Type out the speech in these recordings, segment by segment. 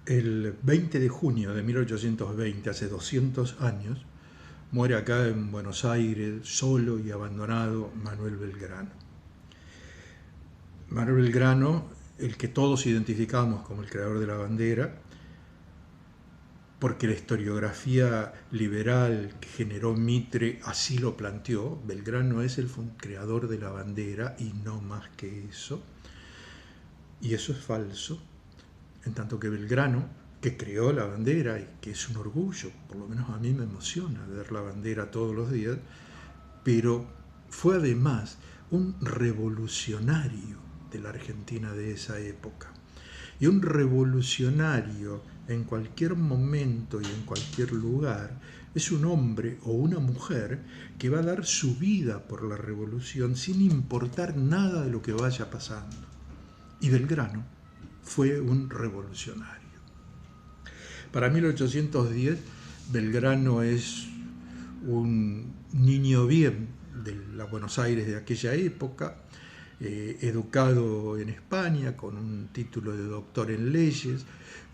El 20 de junio de 1820, hace 200 años, muere acá en Buenos Aires, solo y abandonado, Manuel Belgrano. Manuel Belgrano, el que todos identificamos como el creador de la bandera, porque la historiografía liberal que generó Mitre así lo planteó. Belgrano es el creador de la bandera y no más que eso. Y eso es falso, en tanto que Belgrano, que creó la bandera y que es un orgullo, por lo menos a mí me emociona ver la bandera todos los días, pero fue además un revolucionario de la Argentina de esa época. Y un revolucionario en cualquier momento y en cualquier lugar es un hombre o una mujer que va a dar su vida por la revolución sin importar nada de lo que vaya pasando. Y Belgrano fue un revolucionario. Para 1810, Belgrano es un niño bien de la Buenos Aires de aquella época, educado en España, con un título de doctor en leyes,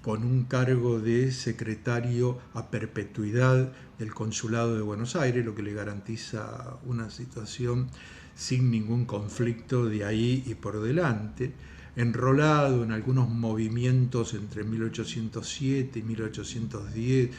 con un cargo de secretario a perpetuidad del Consulado de Buenos Aires, lo que le garantiza una situación sin ningún conflicto de ahí y por delante, enrolado en algunos movimientos entre 1807 y 1810,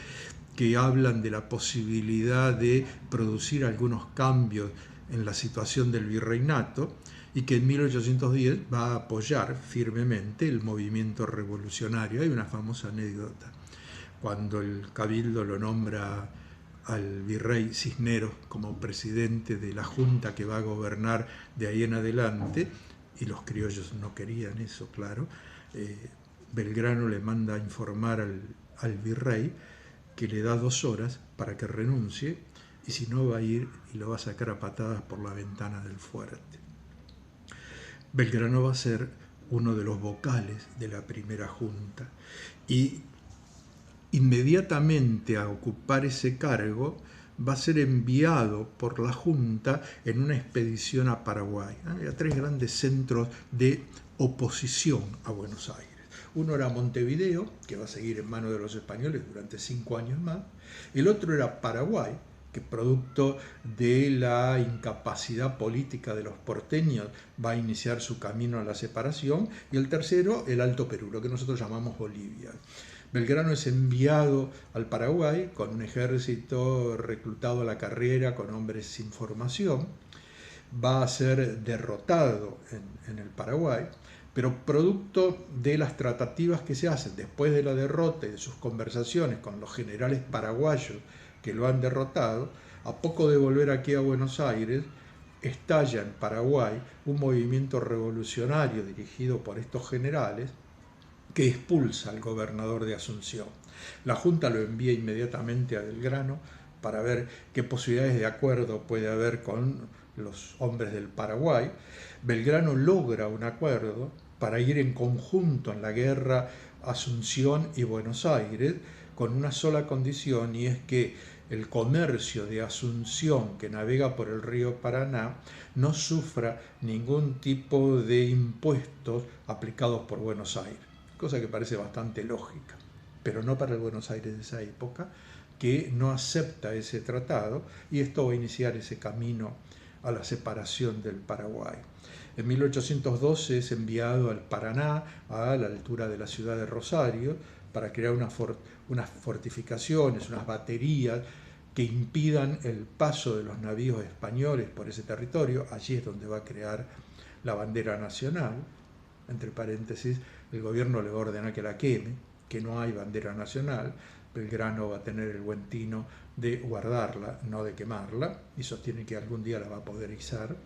que hablan de la posibilidad de producir algunos cambios en la situación del virreinato, y que en 1810 va a apoyar firmemente el movimiento revolucionario. Hay una famosa anécdota, cuando el Cabildo lo nombra al virrey Cisneros como presidente de la junta que va a gobernar de ahí en adelante, y los criollos no querían eso, claro. Belgrano le manda a informar al virrey que le da 2 horas para que renuncie, y si no va a ir y lo va a sacar a patadas por la ventana del fuerte. Belgrano va a ser uno de los vocales de la primera junta, y inmediatamente a ocupar ese cargo va a ser enviado por la Junta en una expedición a Paraguay. Había 3 grandes centros de oposición a Buenos Aires. Uno era Montevideo, que va a seguir en manos de los españoles durante 5 años más. El otro era Paraguay, que producto de la incapacidad política de los porteños va a iniciar su camino a la separación. Y el tercero, el Alto Perú, lo que nosotros llamamos Bolivia. Belgrano es enviado al Paraguay con un ejército reclutado a la carrera, con hombres sin formación. Va a ser derrotado en el Paraguay, pero producto de las tratativas que se hacen después de la derrota y de sus conversaciones con los generales paraguayos que lo han derrotado, a poco de volver aquí a Buenos Aires, estalla en Paraguay un movimiento revolucionario dirigido por estos generales, que expulsa al gobernador de Asunción. La Junta lo envía inmediatamente a Belgrano para ver qué posibilidades de acuerdo puede haber con los hombres del Paraguay. Belgrano logra un acuerdo para ir en conjunto en la guerra Asunción y Buenos Aires, con una sola condición, y es que el comercio de Asunción, que navega por el río Paraná, no sufra ningún tipo de impuestos aplicados por Buenos Aires. Cosa que parece bastante lógica, pero no para el Buenos Aires de esa época, que no acepta ese tratado, y esto va a iniciar ese camino a la separación del Paraguay. En 1812 es enviado al Paraná, a la altura de la ciudad de Rosario, para crear unas fortificaciones, unas baterías que impidan el paso de los navíos españoles por ese territorio. Allí es donde va a crear la bandera nacional. Entre paréntesis, el gobierno le ordena que la queme, que no hay bandera nacional. Belgrano va a tener el buen tino de guardarla, no de quemarla, y sostiene que algún día la va a poder izar.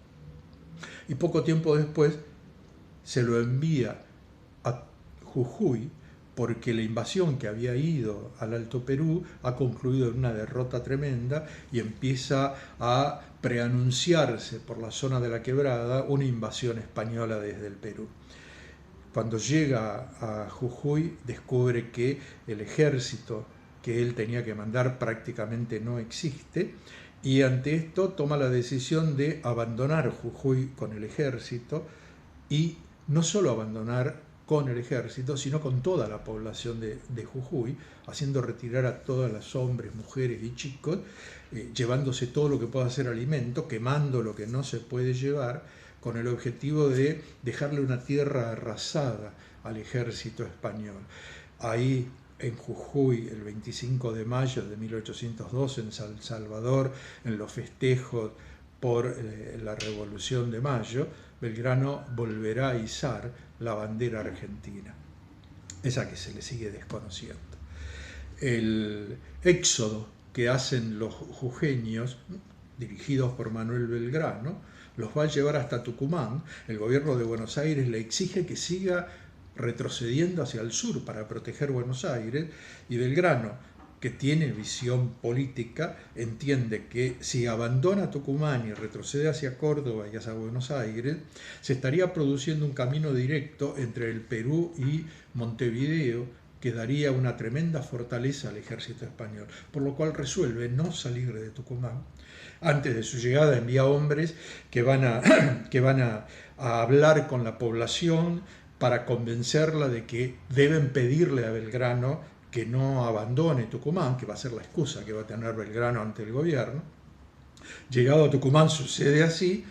Y poco tiempo después se lo envía a Jujuy, porque la invasión que había ido al Alto Perú ha concluido en una derrota tremenda, y empieza a preanunciarse por la zona de la Quebrada una invasión española desde el Perú. Cuando llega a Jujuy, descubre que el ejército que él tenía que mandar prácticamente no existe, y ante esto toma la decisión de abandonar Jujuy con el ejército, y no solo abandonar con el ejército, sino con toda la población de Jujuy, haciendo retirar a todos los hombres, mujeres y chicos, llevándose todo lo que pueda ser alimento, quemando lo que no se puede llevar, con el objetivo de dejarle una tierra arrasada al ejército español. Ahí en Jujuy, el 25 de mayo de 1812, en San Salvador, en los festejos por la Revolución de Mayo, Belgrano volverá a izar la bandera argentina, esa que se le sigue desconociendo. El éxodo que hacen los jujeños, dirigidos por Manuel Belgrano, los va a llevar hasta Tucumán. El gobierno de Buenos Aires le exige que siga retrocediendo hacia el sur para proteger Buenos Aires, y Belgrano, que tiene visión política, entiende que si abandona Tucumán y retrocede hacia Córdoba y hacia Buenos Aires, se estaría produciendo un camino directo entre el Perú y Montevideo que daría una tremenda fortaleza al ejército español, por lo cual resuelve no salir de Tucumán. Antes de su llegada envía hombres que van a hablar con la población para convencerla de que deben pedirle a Belgrano que no abandone Tucumán, que va a ser la excusa que va a tener Belgrano ante el gobierno. Llegado a Tucumán sucede así,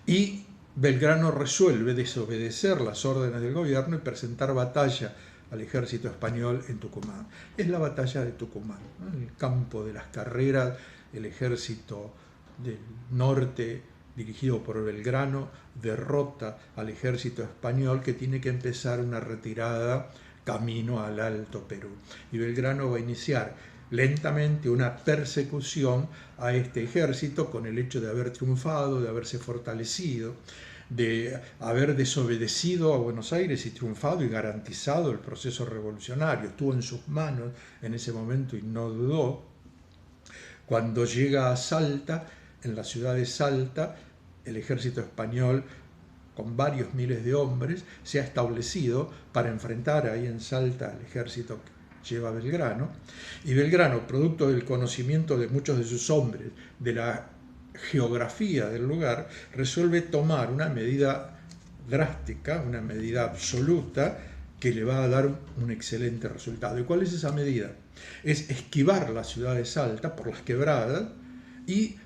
y Belgrano resuelve desobedecer las órdenes del gobierno y presentar batalla al ejército español en Tucumán. Es la batalla de Tucumán, ¿no? En el campo de las carreras, el ejército del norte, dirigido por Belgrano, derrota al ejército español, que tiene que empezar una retirada camino al Alto Perú. Y Belgrano va a iniciar lentamente una persecución a este ejército, con el hecho de haber triunfado, de haberse fortalecido, de haber desobedecido a Buenos Aires y triunfado y garantizado el proceso revolucionario. Estuvo en sus manos en ese momento y no dudó. Cuando llega a Salta, en la ciudad de Salta, el ejército español, con varios miles de hombres, se ha establecido para enfrentar ahí en Salta al ejército que lleva Belgrano. Y Belgrano, producto del conocimiento de muchos de sus hombres, de la geografía del lugar, resuelve tomar una medida drástica, una medida absoluta, que le va a dar un excelente resultado. ¿Y cuál es esa medida? Es esquivar la ciudad de Salta por las quebradas y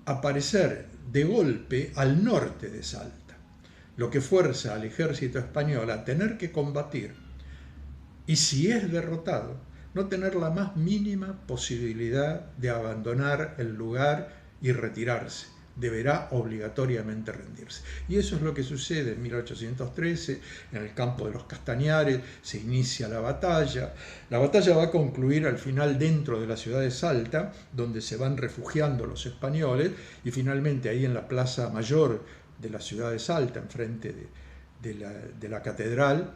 aparecer de golpe al norte de Salta, lo que fuerza al ejército español a tener que combatir, y si es derrotado, no tener la más mínima posibilidad de abandonar el lugar y retirarse. Deberá obligatoriamente rendirse. Y eso es lo que sucede en 1813, en el campo de los Castañares. Se inicia la batalla. La batalla va a concluir al final dentro de la ciudad de Salta, donde se van refugiando los españoles, y finalmente ahí en la plaza mayor de la ciudad de Salta, enfrente de la catedral,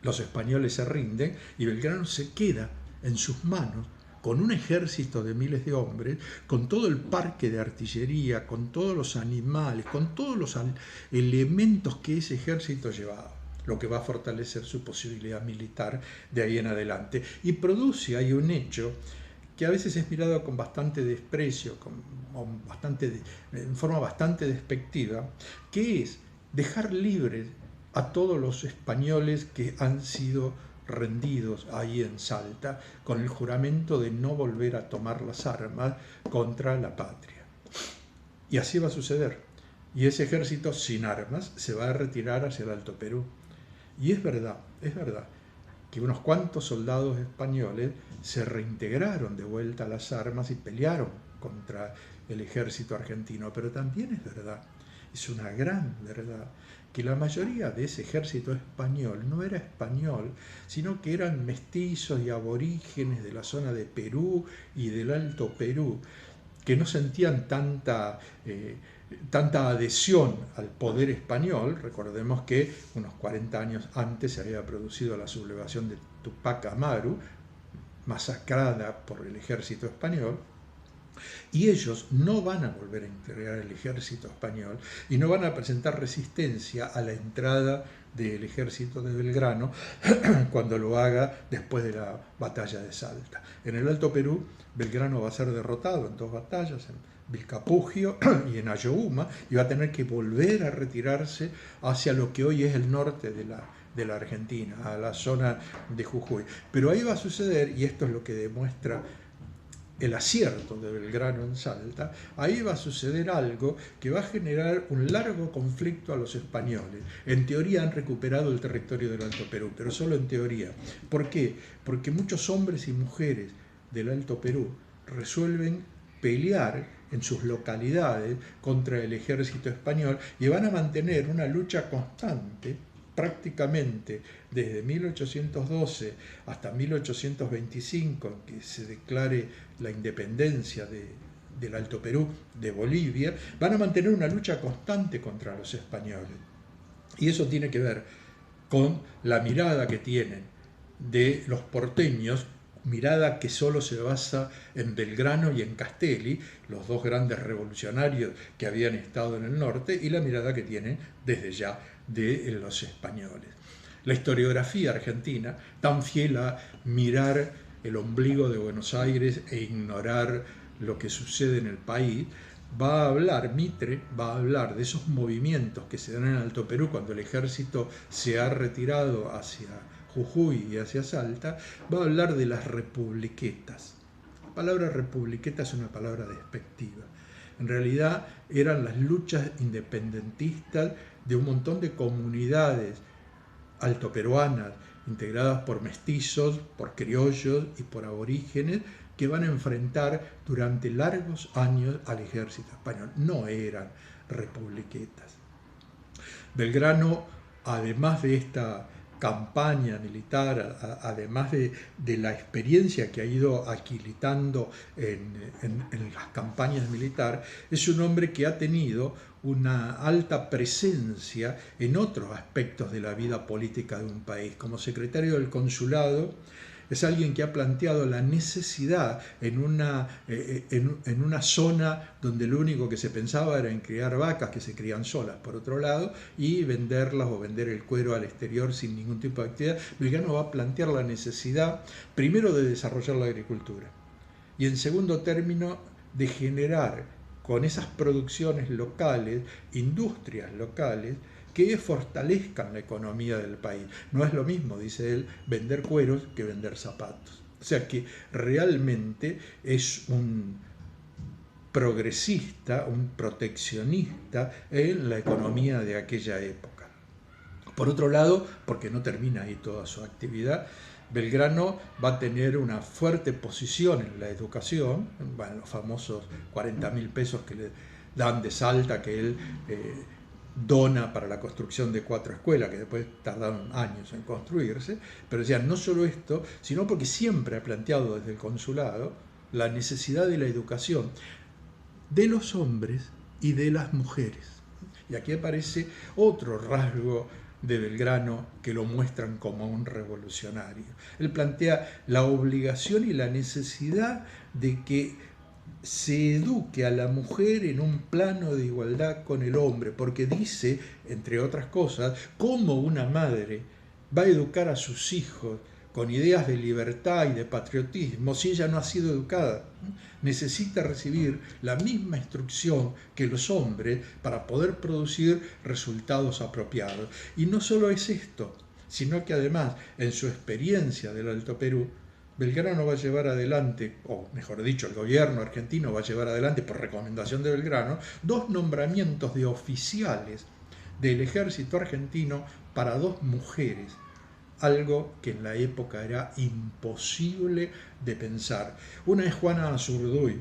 los españoles se rinden y Belgrano se queda en sus manos con un ejército de miles de hombres, con todo el parque de artillería, con todos los animales, con todos los elementos que ese ejército llevaba, lo que va a fortalecer su posibilidad militar de ahí en adelante. Y produce ahí un hecho que a veces es mirado con bastante desprecio, en forma bastante despectiva, que es dejar libres a todos los españoles que han sido rendidos ahí en Salta, con el juramento de no volver a tomar las armas contra la patria. Y así va a suceder. Y ese ejército sin armas se va a retirar hacia el Alto Perú. Y es verdad que unos cuantos soldados españoles se reintegraron de vuelta a las armas y pelearon contra el ejército argentino, pero también es verdad, es una gran verdad, que la mayoría de ese ejército español no era español, sino que eran mestizos y aborígenes de la zona de Perú y del Alto Perú, que no sentían tanta adhesión al poder español. Recordemos que unos 40 años antes se había producido la sublevación de Tupac Amaru, masacrada por el ejército español, y ellos no van a volver a integrar el ejército español y no van a presentar resistencia a la entrada del ejército de Belgrano cuando lo haga después de la batalla de Salta. En el Alto Perú, Belgrano va a ser derrotado en dos batallas, en Vilcapugio y en Ayohuma, y va a tener que volver a retirarse hacia lo que hoy es el norte de de la Argentina, a la zona de Jujuy. Pero ahí va a suceder, y esto es lo que demuestra el acierto de Belgrano en Salta, ahí va a suceder algo que va a generar un largo conflicto a los españoles. En teoría han recuperado el territorio del Alto Perú, pero solo en teoría. ¿Por qué? Porque muchos hombres y mujeres del Alto Perú resuelven pelear en sus localidades contra el ejército español y van a mantener una lucha constante prácticamente desde 1812 hasta 1825, que se declare la independencia del Alto Perú, de Bolivia, van a mantener una lucha constante contra los españoles. Y eso tiene que ver con la mirada que tienen de los porteños, mirada que solo se basa en Belgrano y en Castelli, los dos grandes revolucionarios que habían estado en el norte, y la mirada que tienen desde ya de los españoles. La historiografía argentina, tan fiel a mirar el ombligo de Buenos Aires e ignorar lo que sucede en el país, va a hablar, Mitre va a hablar de esos movimientos que se dan en Alto Perú cuando el ejército se ha retirado hacia Jujuy y hacia Salta, va a hablar de las republiquetas. La palabra republiqueta es una palabra despectiva. En realidad eran las luchas independentistas de un montón de comunidades altoperuanas, integradas por mestizos, por criollos y por aborígenes, que van a enfrentar durante largos años al ejército español. No eran republiquetas. Belgrano, además de esta campaña militar, además de la experiencia que ha ido aquilitando en las campañas militares, es un hombre que ha tenido una alta presencia en otros aspectos de la vida política de un país. Como secretario del consulado, es alguien que ha planteado la necesidad en una zona donde lo único que se pensaba era en criar vacas que se crían solas, por otro lado, y venderlas o vender el cuero al exterior sin ningún tipo de actividad. Belgrano va a plantear la necesidad, primero, de desarrollar la agricultura y, en segundo término, de generar con esas producciones locales, industrias locales, que fortalezcan la economía del país. No es lo mismo, dice él, vender cueros que vender zapatos. O sea que realmente es un progresista, un proteccionista en la economía de aquella época. Por otro lado, porque no termina ahí toda su actividad, Belgrano va a tener una fuerte posición en la educación, bueno, los famosos 40.000 pesos que le dan de Salta, que él dona para la construcción de 4 escuelas, que después tardaron años en construirse, pero decían, no solo esto, sino porque siempre ha planteado desde el consulado la necesidad de la educación de los hombres y de las mujeres. Y aquí aparece otro rasgo de Belgrano que lo muestran como un revolucionario. Él plantea la obligación y la necesidad de que se eduque a la mujer en un plano de igualdad con el hombre, porque dice, entre otras cosas, cómo una madre va a educar a sus hijos con ideas de libertad y de patriotismo si ella no ha sido educada. Necesita recibir la misma instrucción que los hombres para poder producir resultados apropiados. Y no solo es esto, sino que además, en su experiencia del Alto Perú, Belgrano va a llevar adelante, o mejor dicho, el gobierno argentino va a llevar adelante, por recomendación de Belgrano, 2 nombramientos de oficiales del ejército argentino para 2 mujeres, algo que en la época era imposible de pensar. Una es Juana Azurduy,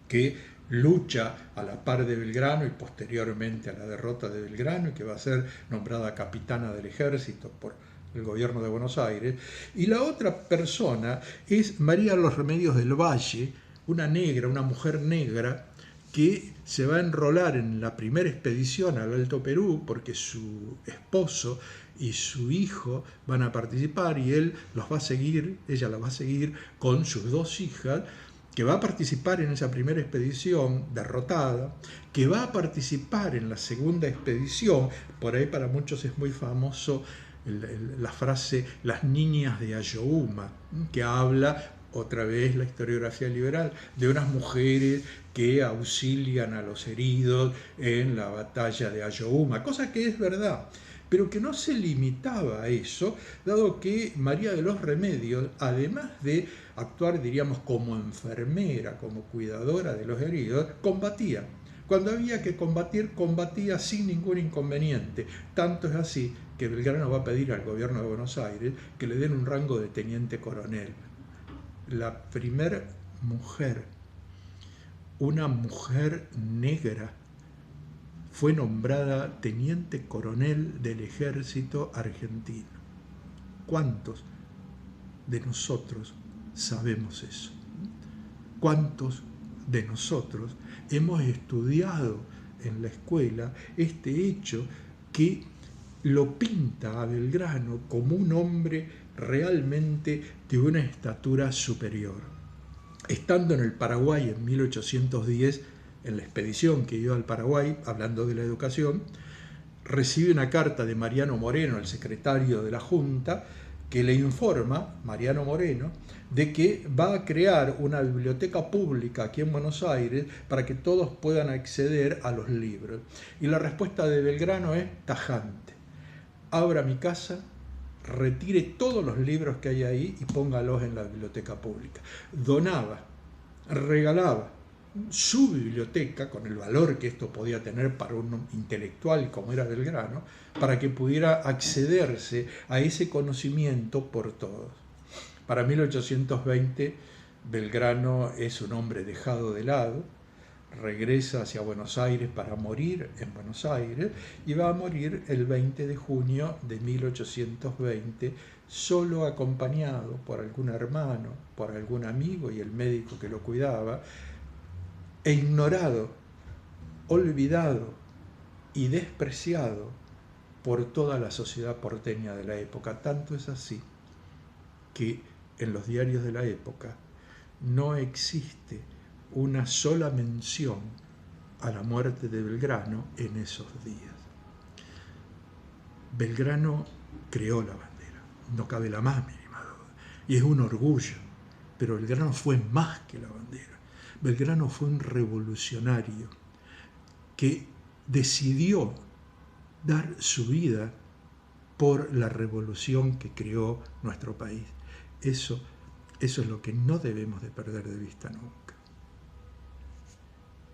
que lucha a la par de Belgrano y posteriormente a la derrota de Belgrano, y que va a ser nombrada capitana del ejército por el gobierno de Buenos Aires. Y la otra persona es María Los Remedios del Valle, una negra, una mujer negra, que se va a enrolar en la primera expedición al Alto Perú porque su esposo y su hijo van a participar y él los va a seguir, ella la va a seguir con sus 2 hijas, que va a participar en esa primera expedición derrotada, que va a participar en la segunda expedición. Por ahí para muchos es muy famoso la frase "las niñas de Ayohuma", que habla, otra vez la historiografía liberal, de unas mujeres que auxilian a los heridos en la batalla de Ayohuma, cosa que es verdad. pero que no se limitaba a eso, dado que María de los Remedios, además de actuar, diríamos, como enfermera, como cuidadora de los heridos, combatía. Cuando había que combatir, combatía sin ningún inconveniente. Tanto es así que Belgrano va a pedir al gobierno de Buenos Aires que le den un rango de teniente coronel. La primera mujer, una mujer negra, fue nombrada teniente coronel del ejército argentino. ¿Cuántos de nosotros sabemos eso? ¿Cuántos de nosotros hemos estudiado en la escuela este hecho que lo pinta a Belgrano como un hombre realmente de una estatura superior? Estando en el Paraguay en 1810, en la expedición que iba al Paraguay, hablando de la educación, recibe una carta de Mariano Moreno, el secretario de la Junta, que le informa, Mariano Moreno, de que va a crear una biblioteca pública aquí en Buenos Aires para que todos puedan acceder a los libros. Y la respuesta de Belgrano es tajante: abra mi casa, retire todos los libros que hay ahí y póngalos en la biblioteca pública. Donaba, regalaba su biblioteca, con el valor que esto podía tener para un intelectual como era Belgrano, para que pudiera accederse a ese conocimiento por todos. Para 1820, Belgrano es un hombre dejado de lado, regresa hacia Buenos Aires para morir en Buenos Aires y va a morir el 20 de junio de 1820, solo acompañado por algún hermano, por algún amigo y el médico que lo cuidaba, e ignorado, olvidado y despreciado por toda la sociedad porteña de la época. Tanto es así que en los diarios de la época no existe una sola mención a la muerte de Belgrano en esos días. Belgrano creó la bandera, no cabe la más mínima duda, y es un orgullo, pero Belgrano fue más que la bandera. Belgrano fue un revolucionario que decidió dar su vida por la revolución que creó nuestro país. Eso es lo que no debemos de perder de vista nunca.